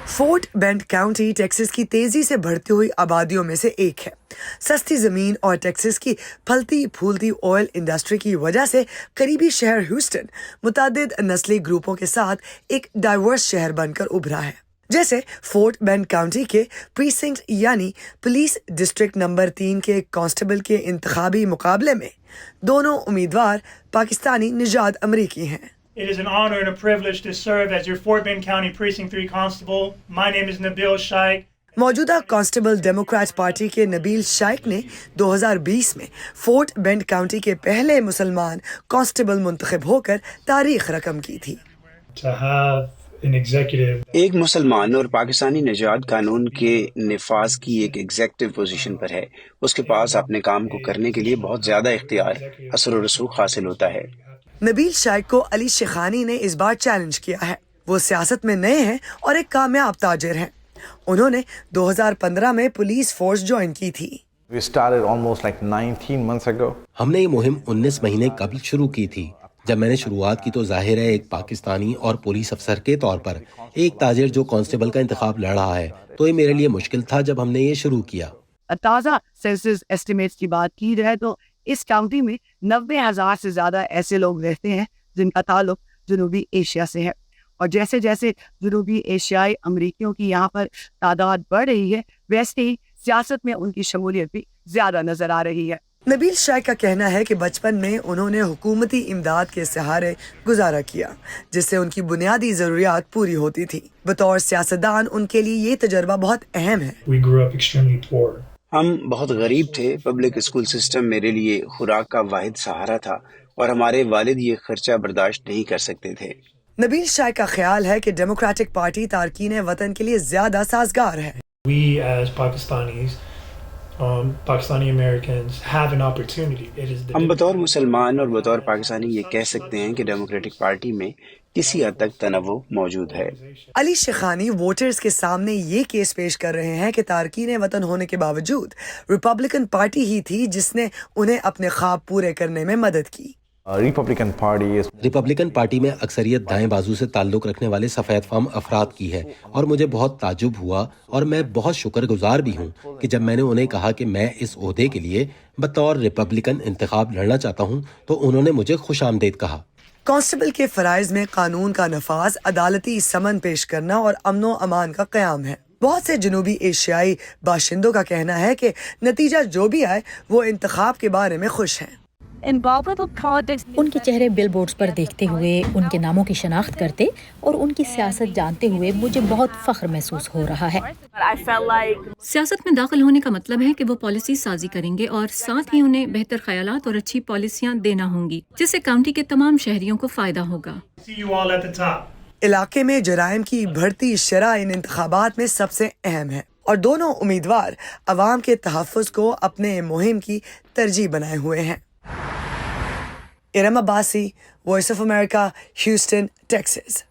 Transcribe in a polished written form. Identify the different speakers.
Speaker 1: Fort band county Texas کی تیزی سے بڑھتی ہوئی آبادیوں میں سے ایک ہے۔ سستی زمین اور ٹیکساس کی پھلتی پھولتی آئل انڈسٹری کی وجہ سے قریبی شہر ہیوسٹن متعدد نسلی گروپوں کے ساتھ ایک ڈائیورس شہر بن کر ابھرا ہے۔ جیسے فورٹ بینڈ کاؤنٹی کے پریسنکٹ یعنی پولیس ڈسٹرکٹ نمبر 3 کے کانسٹیبل کے انتخابی مقابلے میں دونوں امیدوار پاکستانی نژاد امریکی ہیں۔
Speaker 2: It is an honor and a privilege to serve as your Fort Bend County Precinct 3 Constable. My name is Nabil Shaikh.
Speaker 1: موجودہ کانسٹیبل ڈیموکریٹ پارٹی کے نبیل شائخ نے 2020 میں فورٹ بینڈ کاؤنٹی کے پہلے مسلمان کانسٹیبل منتخب ہو کر تاریخ رقم کی تھی۔
Speaker 2: To have an executive.
Speaker 3: ایک مسلمان اور پاکستانی نژاد قانون کے نفاذ کی ایک ایگزیکٹو پوزیشن پر ہے، اس کے پاس اپنے کام کو کرنے کے لیے بہت زیادہ اختیار، اثر و رسوخ حاصل ہوتا ہے۔
Speaker 1: نبیل شائخ کو علی شیخانی نے اس بار چیلنج کیا ہے۔ وہ سیاست میں نئے ہیں اور ایک کامیاب تاجر ہیں۔ انہوں نے 2015 میں پولیس فورس جوائن کی تھی۔
Speaker 4: We started almost like 19 months ago.
Speaker 5: ہم نے یہ مہم 19 مہینے قبل شروع کی تھی۔ جب میں نے شروعات کی تو ظاہر ہے ایک پاکستانی اور پولیس افسر کے طور پر ایک تاجر جو کانسٹیبل کا انتخاب لڑ رہا ہے تو یہ میرے لیے مشکل تھا جب ہم نے یہ شروع کیا۔
Speaker 6: تازہ سینسس ایسٹیمیٹس کی بات کی جائے تو اس کاؤنٹی میں 90,000 سے زیادہ ایسے لوگ رہتے ہیں جن کا تعلق جنوبی ایشیا سے ہے، اور جیسے جیسے جنوبی ایشیائی امریکیوں کی یہاں پر تعداد بڑھ رہی ہے ویسے ہی سیاست میں ان کی شمولیت بھی زیادہ نظر آ رہی ہے۔
Speaker 1: نبیل شائخ کا کہنا ہے کہ بچپن میں انہوں نے حکومتی امداد کے سہارے گزارا کیا جس سے ان کی بنیادی ضروریات پوری ہوتی تھی۔ بطور سیاستدان ان کے لیے یہ تجربہ بہت اہم ہے۔
Speaker 2: We grew up extremely poor.
Speaker 3: ہم بہت غریب تھے، پبلک اسکول سسٹم میرے لیے خوراک کا واحد سہارا تھا اور ہمارے والد یہ خرچہ برداشت نہیں کر سکتے تھے۔
Speaker 1: نبیل شائخ کا خیال ہے کہ ڈیموکریٹک پارٹی تارکین وطن کے لیے زیادہ سازگار ہے۔
Speaker 2: We as Pakistanis, Pakistani Americans have an opportunity. It is the
Speaker 3: ہم بطور مسلمان اور بطور پاکستانی یہ کہہ سکتے ہیں کہ ڈیموکریٹک پارٹی میں کسی حد تک تنوع موجود ہے۔
Speaker 1: علی شیخانی ووٹرز کے سامنے یہ کیس پیش کر رہے ہیں کہ تارکین وطن ہونے کے باوجود ریپبلکن پارٹی ہی تھی جس نے انہیں اپنے خواب پورے کرنے میں مدد کی۔
Speaker 4: Republican Party is
Speaker 5: Republican party میں اکثریت دائیں بازو سے تعلق رکھنے والے سفید فام افراد کی ہے، اور مجھے بہت تعجب ہوا اور میں بہت شکر گزار بھی ہوں کہ جب میں نے انہیں کہا کہ میں اس عہدے کے لیے بطور ریپبلکن انتخاب لڑنا چاہتا ہوں تو انہوں نے مجھے خوش آمدید کہا۔
Speaker 1: کانسٹیبل کے فرائض میں قانون کا نفاذ، عدالتی سمن پیش کرنا اور امن و امان کا قیام ہے۔ بہت سے جنوبی ایشیائی باشندوں کا کہنا ہے کہ نتیجہ جو بھی آئے وہ انتخاب کے بارے میں خوش ہیں۔
Speaker 7: ان کے چہرے بل بورڈز پر دیکھتے ہوئے، ان کے ناموں کی شناخت کرتے اور ان کی سیاست جانتے ہوئے مجھے بہت فخر محسوس ہو رہا ہے۔
Speaker 8: سیاست میں داخل ہونے کا مطلب ہے کہ وہ پالیسی سازی کریں گے اور ساتھ ہی انہیں بہتر خیالات اور اچھی پالیسیاں دینا ہوں گی جس سے کاؤنٹی کے تمام شہریوں کو فائدہ ہوگا۔
Speaker 2: see you all at the top.
Speaker 1: علاقے میں جرائم کی بڑھتی شرح ان انتخابات میں سب سے اہم ہے، اور دونوں امیدوار عوام کے تحفظ کو اپنے مہم کی ترجیح بنائے ہوئے ہیں۔ Iram Abbasi, voice of America, Houston, Texas.